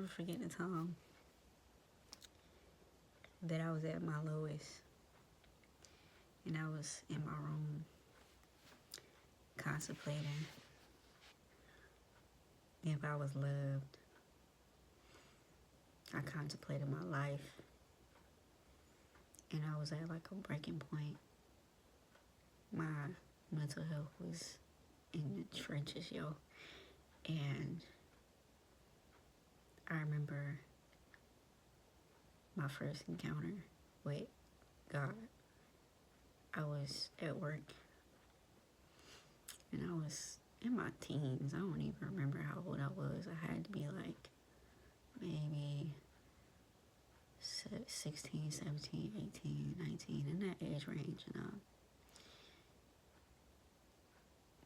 never forget the time that I was at my lowest and I was in my room contemplating if I was loved. I contemplated my life and I was at like a breaking point. My mental health was in the trenches, yo. And I remember my first encounter with God. I was at work and I was in my teens. I don't even remember how old I was. I had to be like maybe 16, 17, 18, 19, in that age range. And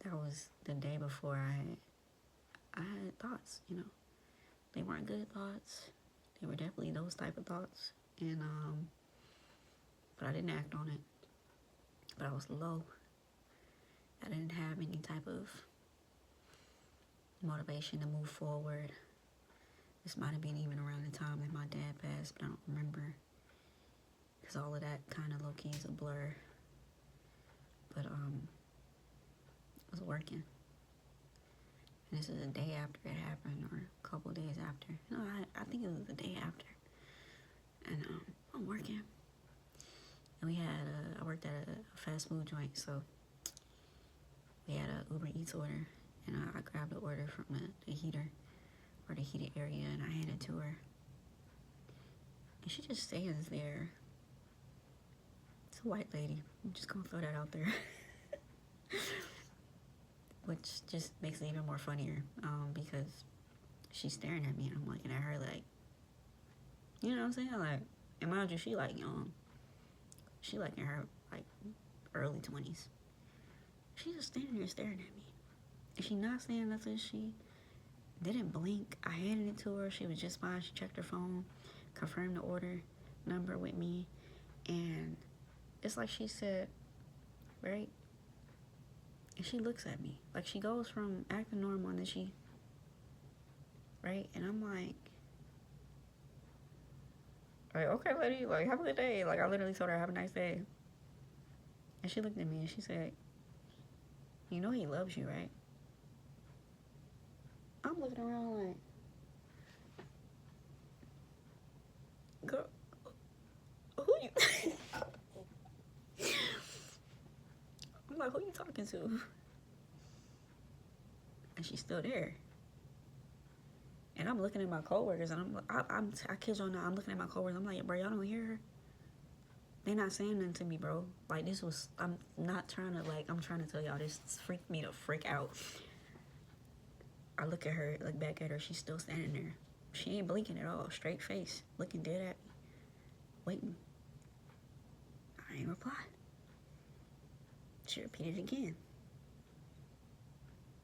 that was the day before I had thoughts, you know. They weren't good thoughts. They were definitely those type of thoughts. And but I didn't act on it. But I was low. I didn't have any type of motivation to move forward. This might have been even around the time that my dad passed, but I don't remember. Because all of that kind of low-key is a blur. But I was working. And this is a day after it happened, or a couple days after. No, I think it was the day after. And I'm working. And I worked at a fast food joint, so we had a Uber Eats order. And I grabbed the order from the heater, or the heated area, and I handed it to her. And she just stands there. It's a white lady. I'm just gonna throw that out there. Which just makes it even more funnier, because she's staring at me and I'm looking at her like, you know what I'm saying? Like, and mind you, she like young. She like in her like early 20s. She's just standing there staring at me. And she not saying nothing. She didn't blink. I handed it to her. She was just fine. She checked her phone, confirmed the order number with me, and it's like she said, right? And she looks at me. Like, she goes from acting normal and then she, right? And I'm like, okay, lady, like, have a good day. Like, I literally told her, have a nice day. And she looked at me and she said, you know he loves you, right? I'm looking around like, girl, who you? I'm like, who you talking to? And she's still there. And I'm looking at my coworkers, and I kid you not, I'm looking at my coworkers. I'm like, bro, y'all don't hear her? They not saying nothing to me, bro. Like, I'm not trying to, like, I'm trying to tell y'all, this freaked me to freak out. I look back at her, she's still standing there. She ain't blinking at all, straight face, looking dead at me, waiting. I ain't reply. She repeated again.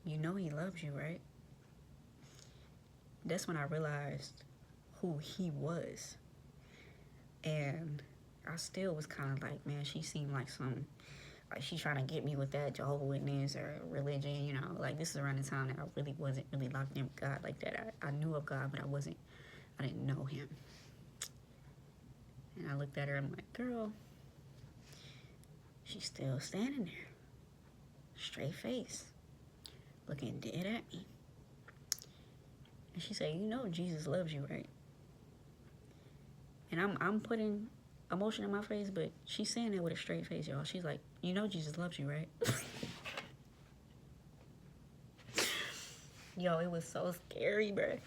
You know he loves you, right? That's when I realized who he was. And I still was kind of like, man, she seemed like she's trying to get me with that Jehovah's Witness or religion, you know. Like, this is around the time that I really wasn't really locked in with God like that. I knew of God, but I didn't know him. And I looked at her, I'm like, girl, she's still standing there, straight face, looking dead at me. And she said, you know Jesus loves you, right? And I'm putting emotion in my face, but she's saying that with a straight face, y'all. She's like, you know Jesus loves you, right? Yo, it was so scary, bro.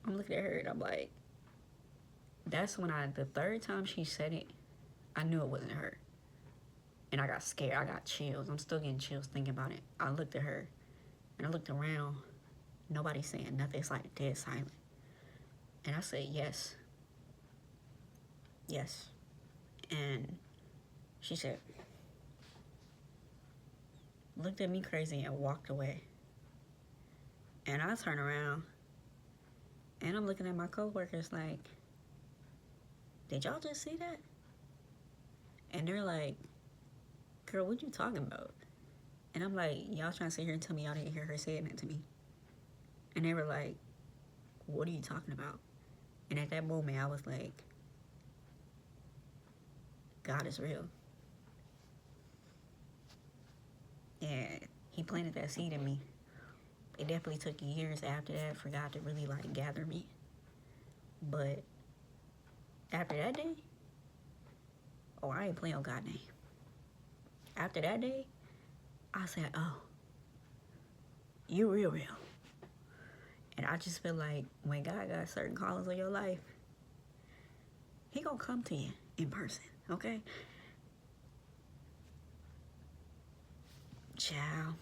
I'm looking at her and I'm like, that's when the third time she said it, I knew it wasn't her. And I got scared. I got chills. I'm still getting chills thinking about it. I looked at her and I looked around. Nobody's saying nothing. It's like dead silent. And I said, yes. Yes. And she said, looked at me crazy and walked away. And I turned around and I'm looking at my coworkers like, did y'all just see that? And they're like, girl, what you talking about? And I'm like, y'all trying to sit here and tell me y'all didn't hear her saying that to me? And they were like, what are you talking about? And at that moment, I was like, God is real. And he planted that seed in me. It definitely took years after that for God to really like gather me. But after that day, oh, I ain't playing on God's name. After that day, I said, oh, you real. And I just feel like when God got certain callings on your life, he gonna come to you in person, okay? Ciao.